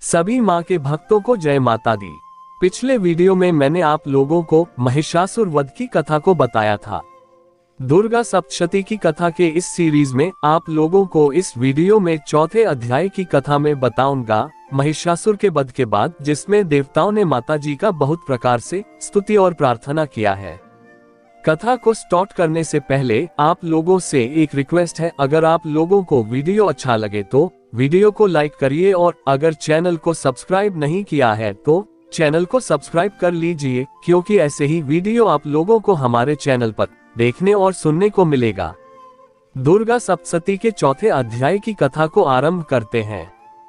सभी मां के भक्तों को जय माता दी। पिछले वीडियो में मैंने आप लोगों को महिषासुर वध की कथा को बताया था। दुर्गा सप्तशती की कथा के इस सीरीज में आप लोगों को इस वीडियो में चौथे अध्याय की कथा में बताऊंगा महिषासुर के वध के बाद, जिसमें देवताओं ने माता जी का बहुत प्रकार से स्तुति और प्रार्थना किया है। कथा को स्टार्ट करने से पहले आप लोगों से एक रिक्वेस्ट है, अगर आप लोगों को वीडियो अच्छा लगे तो वीडियो को लाइक करिए और अगर चैनल को सब्सक्राइब नहीं किया है तो चैनल को सब्सक्राइब कर लीजिए, क्योंकि ऐसे ही वीडियो आप लोगों को हमारे चैनल पर देखने और सुनने को मिलेगा। दुर्गा सप्तशती के चौथे अध्याय की कथा को आरंभ करते हैं।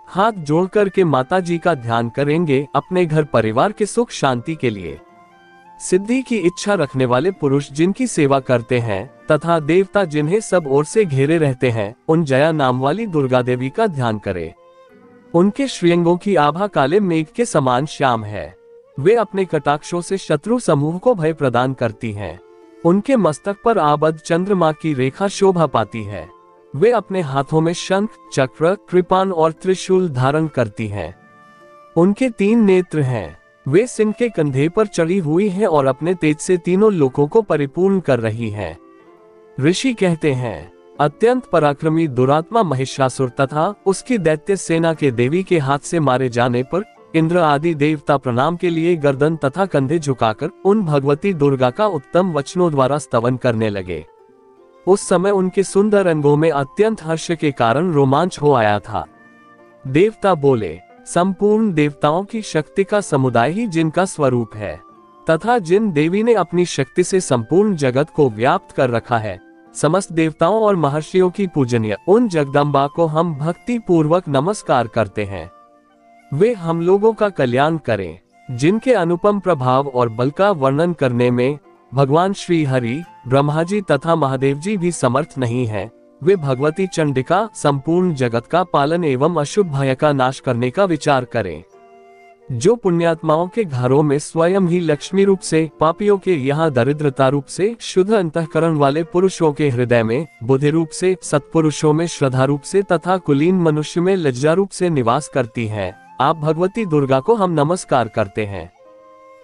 हाथ जोड़कर के माता जी का ध्यान करेंगे अपने घर परिवार के सुख शांति के लिए। सिद्धि की इच्छा रखने वाले पुरुष जिनकी सेवा करते हैं तथा देवता जिन्हें सब ओर से घेरे रहते हैं, उन जया नाम वाली दुर्गा देवी का ध्यान करें। उनके श्रीअंगों की आभा काले मेघ के समान श्याम है। वे अपने कटाक्षों से शत्रु समूह को भय प्रदान करती हैं। उनके मस्तक पर आबद्ध चंद्रमा की रेखा शोभा पाती है। वे अपने हाथों में शंख, चक्र, कृपाण और त्रिशूल धारण करती हैं। उनके 3 नेत्र हैं। वे सिंह के कंधे पर चढ़ी हुई हैं और अपने तेज से तीनों लोकों को परिपूर्ण कर रही हैं। ऋषि कहते हैं, अत्यंत पराक्रमी दुरात्मा महिषासुर तथा उसकी दैत्य सेना के देवी के हाथ से मारे जाने पर इंद्र आदि देवता प्रणाम के लिए गर्दन तथा कंधे झुकाकर उन भगवती दुर्गा का उत्तम वचनों द्वारा स्तवन करने लगे। उस समय उनके सुंदर अंगों में अत्यंत हर्ष के कारण रोमांच हो आया था। देवता बोले, संपूर्ण देवताओं की शक्ति का समुदाय ही जिनका स्वरूप है तथा जिन देवी ने अपनी शक्ति से संपूर्ण जगत को व्याप्त कर रखा है, समस्त देवताओं और महर्षियों की पूजनीय उन जगदम्बा को हम भक्ति पूर्वक नमस्कार करते हैं। वे हम लोगों का कल्याण करें। जिनके अनुपम प्रभाव और बल का वर्णन करने में भगवान श्री हरि, ब्रह्मा जी तथा महादेव जी भी समर्थ नहीं है, वे भगवती चंडिका संपूर्ण जगत का पालन एवं अशुभ भय का नाश करने का विचार करें। जो पुण्यात्माओं के घरों में स्वयं ही लक्ष्मी रूप से, पापियों के यहाँ दरिद्रता रूप से, शुद्ध अंतःकरण वाले पुरुषों के हृदय में बुद्धि रूप से, सत्पुरुषों में श्रद्धा रूप से तथा कुलीन मनुष्य में लज्जा रूप से निवास करती हैं, आप भगवती दुर्गा को हम नमस्कार करते हैं।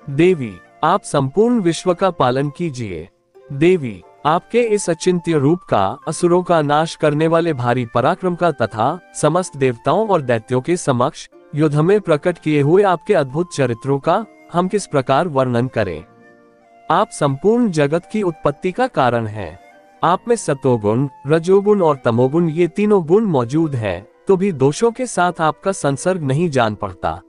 देवी, आप संपूर्ण विश्व का पालन कीजिए। देवी, आपके इस अचिंत्य रूप का, असुरों का नाश करने वाले भारी पराक्रम का तथा समस्त देवताओं और दैत्यों के समक्ष युद्ध में प्रकट किए हुए आपके अद्भुत चरित्रों का हम किस प्रकार वर्णन करें। आप संपूर्ण जगत की उत्पत्ति का कारण हैं। आप में सतोगुण, रजोगुण और तमोगुण ये तीनों गुण मौजूद हैं, तो भी दोषों के साथ आपका संसर्ग नहीं जान पड़ता।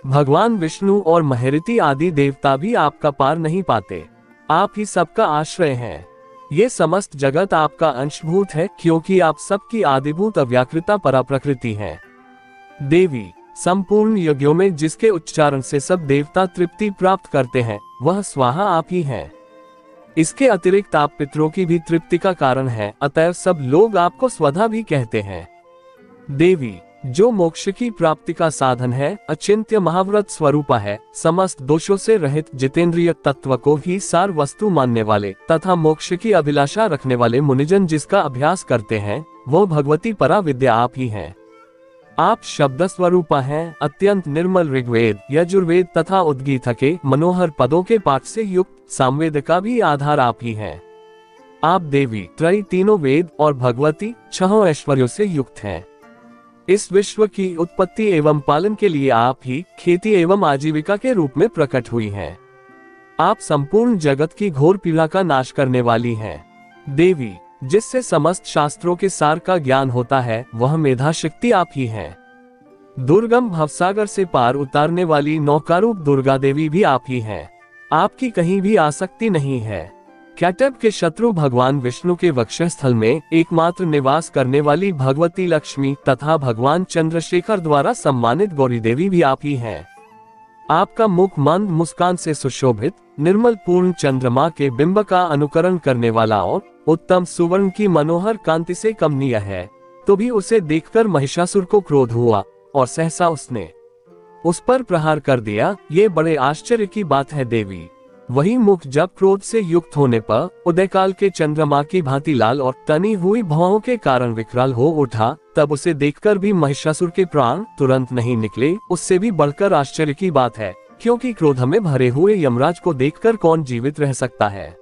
भगवान विष्णु और महेरिति आदि देवता भी आपका पार नहीं पाते। आप ही सबका आश्रय हैं। ये समस्त जगत आपका अंशभूत है, क्योंकि आप सबकी आदिभूत अव्याकृता पराप्रकृति हैं। देवी, संपूर्ण यज्ञों में जिसके उच्चारण से सब देवता तृप्ति प्राप्त करते हैं, वह स्वाहा आप ही हैं। इसके अतिरिक्त आप पितरों की भी तृप्ति का कारण है, अतएव सब लोग आपको स्वधा भी कहते हैं। देवी, जो मोक्ष की प्राप्ति का साधन है, अचिंत्य महाव्रत स्वरूपा है, समस्त दोषों से रहित जितेंद्रिय तत्व को ही सार वस्तु मानने वाले तथा मोक्ष की अभिलाषा रखने वाले मुनिजन जिसका अभ्यास करते हैं, वो भगवती परा विद्या आप ही हैं। आप शब्द स्वरूपा हैं। अत्यंत निर्मल ऋग्वेद, यजुर्वेद तथा उद्गीता के मनोहर पदों के पाठ से युक्त सामवेद का भी आधार आप ही हैं। आप देवी, त्रयी तीनों वेद और भगवती 6 ऐश्वर्यों से युक्त हैं। इस विश्व की उत्पत्ति एवं पालन के लिए आप ही खेती एवं आजीविका के रूप में प्रकट हुई हैं। आप संपूर्ण जगत की घोर पीड़ा का नाश करने वाली हैं। देवी, जिससे समस्त शास्त्रों के सार का ज्ञान होता है, वह मेधा शक्ति आप ही हैं। दुर्गम भवसागर से पार उतारने वाली नौकारूप दुर्गा देवी भी आप ही हैं। आपकी कहीं भी आसक्ति नहीं है। कैटब के शत्रु भगवान विष्णु के वक्षस्थल में एकमात्र निवास करने वाली भगवती लक्ष्मी तथा भगवान चंद्रशेखर द्वारा सम्मानित गौरी देवी भी आप ही हैं। आपका मुख मंद मुस्कान से सुशोभित, निर्मल पूर्ण चंद्रमा के बिंब का अनुकरण करने वाला और उत्तम सुवर्ण की मनोहर कांति से कमनीय है, तो भी उसे देखकर महिषासुर को क्रोध हुआ और सहसा उसने उस पर प्रहार कर दिया। ये बड़े आश्चर्य की बात है देवी। वही मुख जब क्रोध से युक्त होने पर उदयकाल के चंद्रमा की भांति लाल और तनी हुई भौहों के कारण विकराल हो उठा, तब उसे देखकर भी महिषासुर के प्राण तुरंत नहीं निकले। उससे भी बढ़कर आश्चर्य की बात है, क्योंकि क्रोध में भरे हुए यमराज को देखकर कौन जीवित रह सकता है।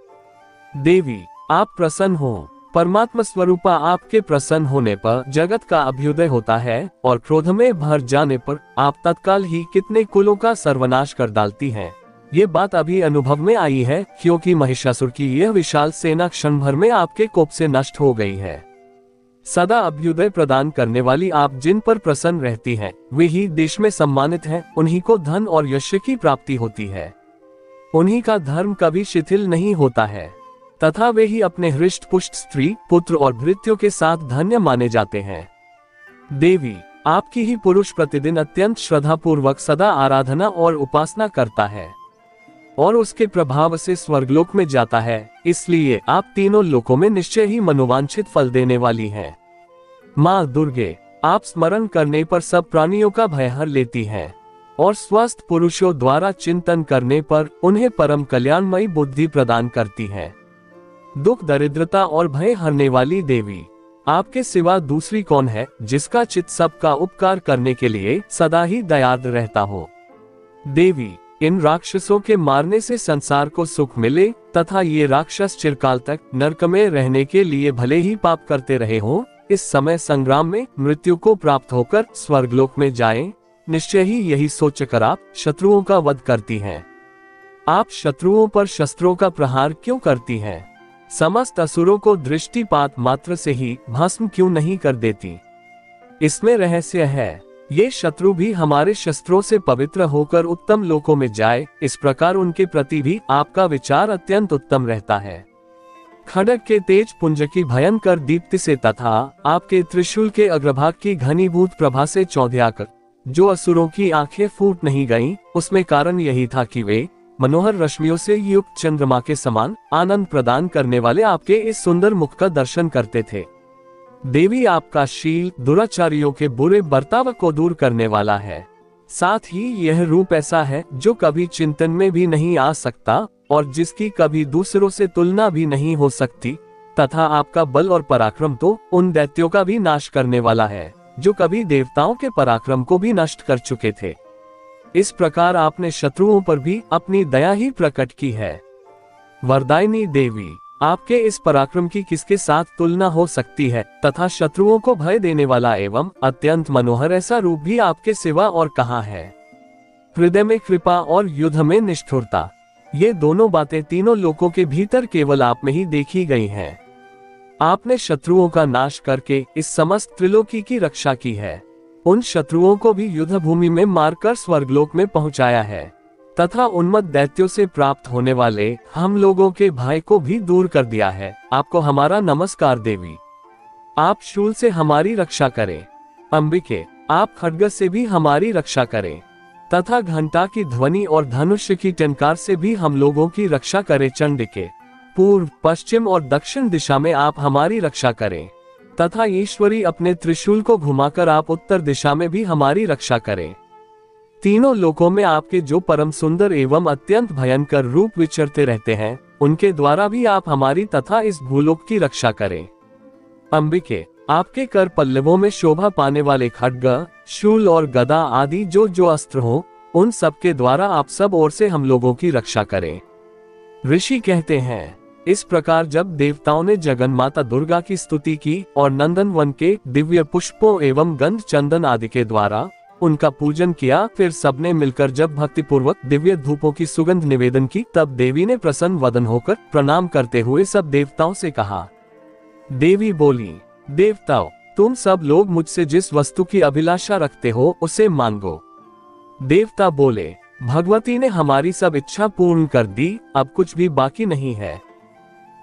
देवी, आप प्रसन्न हो। परमात्मा स्वरूपा आपके प्रसन्न होने पर जगत का अभ्युदय होता है और क्रोध में भर जाने पर आप तत्काल ही कितने कुलों का सर्वनाश कर डालती हैं। ये बात अभी अनुभव में आई है, क्योंकि महिषासुर की यह विशाल सेना क्षण भर में आपके कोप से नष्ट हो गई है। सदा अभ्युदय प्रदान करने वाली आप जिन पर प्रसन्न रहती हैं, वे ही देश में सम्मानित हैं। उन्हीं को धन और यश की प्राप्ति होती है। उन्हीं का धर्म कभी शिथिल नहीं होता है तथा वे ही अपने हृष्ट पुष्ट स्त्री, पुत्र और भृत्यों के साथ धन्य माने जाते हैं। देवी, आपकी ही पुरुष प्रतिदिन अत्यंत श्रद्धा पूर्वक सदा आराधना और उपासना करता है और उसके प्रभाव से स्वर्गलोक में जाता है। इसलिए आप तीनों लोकों में निश्चय ही मनोवांछित फल देने वाली हैं। माँ दुर्गे, आप स्मरण करने पर सब प्राणियों का भय हर लेती हैं और स्वस्थ पुरुषों द्वारा चिंतन करने पर उन्हें परम कल्याणमयी बुद्धि प्रदान करती हैं। दुख, दरिद्रता और भय हरने वाली देवी, आपके सिवा दूसरी कौन है जिसका चित्त सबका उपकार करने के लिए सदा ही दयार्द रहता हो। देवी, इन राक्षसों के मारने से संसार को सुख मिले तथा ये राक्षस चिरकाल तक नरक में रहने के लिए भले ही पाप करते रहे हो, इस समय संग्राम में मृत्यु को प्राप्त होकर स्वर्गलोक में जाएं। निश्चय ही यही सोचकर आप शत्रुओं का वध करती हैं। आप शत्रुओं पर शस्त्रों का प्रहार क्यों करती हैं? समस्त असुरों को दृष्टिपात मात्र से ही भस्म क्यों नहीं कर देती? इसमें रहस्य है। ये शत्रु भी हमारे शस्त्रों से पवित्र होकर उत्तम लोकों में जाए, इस प्रकार उनके प्रति भी आपका विचार अत्यंत उत्तम रहता है। खड्ग के तेज पुंज की भयंकर दीप्ति से तथा आपके त्रिशूल के अग्रभाग की घनीभूत प्रभा से चौंधियाकर जो असुरों की आंखें फूट नहीं गईं, उसमें कारण यही था कि वे मनोहर रश्मियों से युक्त चंद्रमा के समान आनंद प्रदान करने वाले आपके इस सुंदर मुख का दर्शन करते थे। देवी, आपका शील दुराचारियों के बुरे बर्ताव को दूर करने वाला है। साथ ही यह रूप ऐसा है जो कभी चिंतन में भी नहीं आ सकता और जिसकी कभी दूसरों से तुलना भी नहीं हो सकती, तथा आपका बल और पराक्रम तो उन दैत्यों का भी नाश करने वाला है जो कभी देवताओं के पराक्रम को भी नष्ट कर चुके थे। इस प्रकार आपने शत्रुओं पर भी अपनी दया ही प्रकट की है। वरदायिनी देवी, आपके इस पराक्रम की किसके साथ तुलना हो सकती है तथा शत्रुओं को भय देने वाला एवं अत्यंत मनोहर ऐसा रूप भी आपके सिवा और कहाँ है? हृदय में कृपा और युद्ध में निष्ठुरता, ये दोनों बातें तीनों लोकों के भीतर केवल आप में ही देखी गई हैं। आपने शत्रुओं का नाश करके इस समस्त त्रिलोकी की रक्षा की है। उन शत्रुओं को भी युद्ध भूमि में मारकर स्वर्गलोक में पहुंचाया है तथा उन्मत्त दैत्यों से प्राप्त होने वाले हम लोगों के भय को भी दूर कर दिया है। आपको हमारा नमस्कार देवी। आप शूल से हमारी रक्षा करें। अंबिके, आप खड्ग से भी हमारी रक्षा करें तथा घंटा की ध्वनि और धनुष की टंकार से भी हम लोगों की रक्षा करें। चंडिके, पूर्व, पश्चिम और दक्षिण दिशा में आप हमारी रक्षा करें तथा ईश्वरी अपने त्रिशूल को घुमाकर आप उत्तर दिशा में भी हमारी रक्षा करें। तीनों लोकों में आपके जो परम सुंदर एवं अत्यंत भयंकर रूप विचरते रहते हैं, उनके द्वारा भी आप हमारी तथा इस भूलोक की रक्षा करें। अंबिके, आपके कर पल्लवों में शोभा पाने वाले खड्ग, शूल और गदा आदि जो जो अस्त्र हो, उन सब के द्वारा आप सब ओर से हम लोगों की रक्षा करें। ऋषि कहते हैं, इस प्रकार जब देवताओं ने जगन माता दुर्गा की स्तुति की और नंदन वन के दिव्य पुष्पों एवं गंध चंदन आदि के द्वारा उनका पूजन किया, फिर सबने मिलकर जब भक्तिपूर्वक दिव्य धूपों की सुगंध निवेदन की, तब देवी ने प्रसन्न वदन होकर प्रणाम करते हुए सब देवताओं से कहा। देवी बोली, देवताओं, तुम सब लोग मुझसे जिस वस्तु की अभिलाषा रखते हो उसे मांगो। देवता बोले, भगवती ने हमारी सब इच्छा पूर्ण कर दी, अब कुछ भी बाकी नहीं है,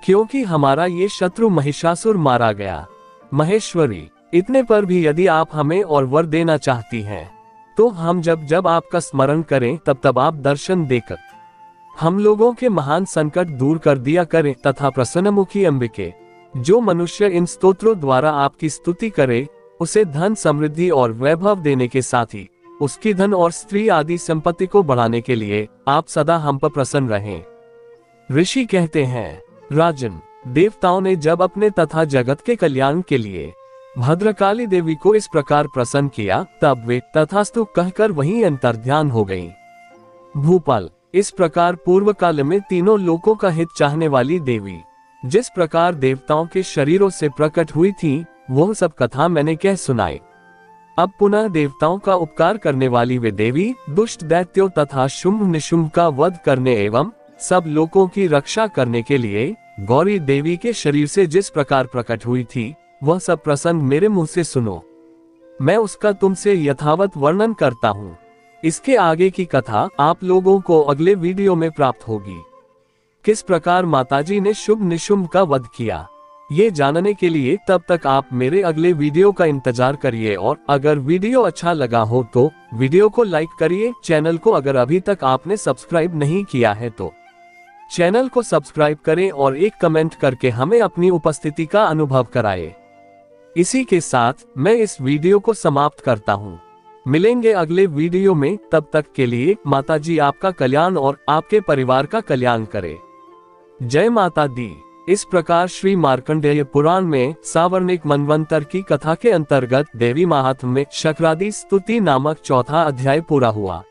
क्योंकि हमारा ये शत्रु महिषासुर मारा गया। महेश्वरी, इतने पर भी यदि आप हमें और वर देना चाहती हैं, तो हम जब जब आपका स्मरण करें तब तब आप दर्शन देकर हम लोगों के महान संकट दूर कर दिया करें तथा प्रसन्नमुखी अंबिके, जो मनुष्य इन स्तोत्रों द्वारा आपकी स्तुति करे, उसे धन समृद्धि और वैभव देने के साथ ही उसकी धन और स्त्री आदि संपत्ति को बढ़ाने के लिए आप सदा हम पर प्रसन्न रहें। ऋषि कहते हैं, राजन, देवताओं ने जब अपने तथा जगत के कल्याण के लिए भद्रकाली देवी को इस प्रकार प्रसन्न किया, तब वे तथास्तु कहकर वहीं अंतर्ध्यान हो गईं। भूपाल, इस प्रकार पूर्व काल में तीनों लोकों का हित चाहने वाली देवी जिस प्रकार देवताओं के शरीरों से प्रकट हुई थी, वह सब कथा मैंने कह सुनाई। अब पुनः देवताओं का उपकार करने वाली वे देवी दुष्ट दैत्यों तथा शुंभ निशुंभ का वध करने एवं सब लोगों की रक्षा करने के लिए गौरी देवी के शरीर से जिस प्रकार प्रकट हुई थी, वह सब प्रसंग मेरे मुंह से सुनो। मैं उसका तुमसे यथावत वर्णन करता हूँ। इसके आगे की कथा आप लोगों को अगले वीडियो में प्राप्त होगी। किस प्रकार माताजी ने शुभ निशुंभ का वध किया, ये जानने के लिए तब तक आप मेरे अगले वीडियो का इंतजार करिए, और अगर वीडियो अच्छा लगा हो तो वीडियो को लाइक करिए। चैनल को अगर अभी तक आपने सब्सक्राइब नहीं किया है तो चैनल को सब्सक्राइब करें और एक कमेंट करके हमें अपनी उपस्थिति का अनुभव कराएं। इसी के साथ मैं इस वीडियो को समाप्त करता हूँ। मिलेंगे अगले वीडियो में, तब तक के लिए माताजी आपका कल्याण और आपके परिवार का कल्याण करे। जय माता दी। इस प्रकार श्री मार्कंडेय पुराण में सावर्णिक मनवंतर की कथा के अंतर्गत देवी महात्म्य में शक्रादि स्तुति नामक चौथा अध्याय पूरा हुआ।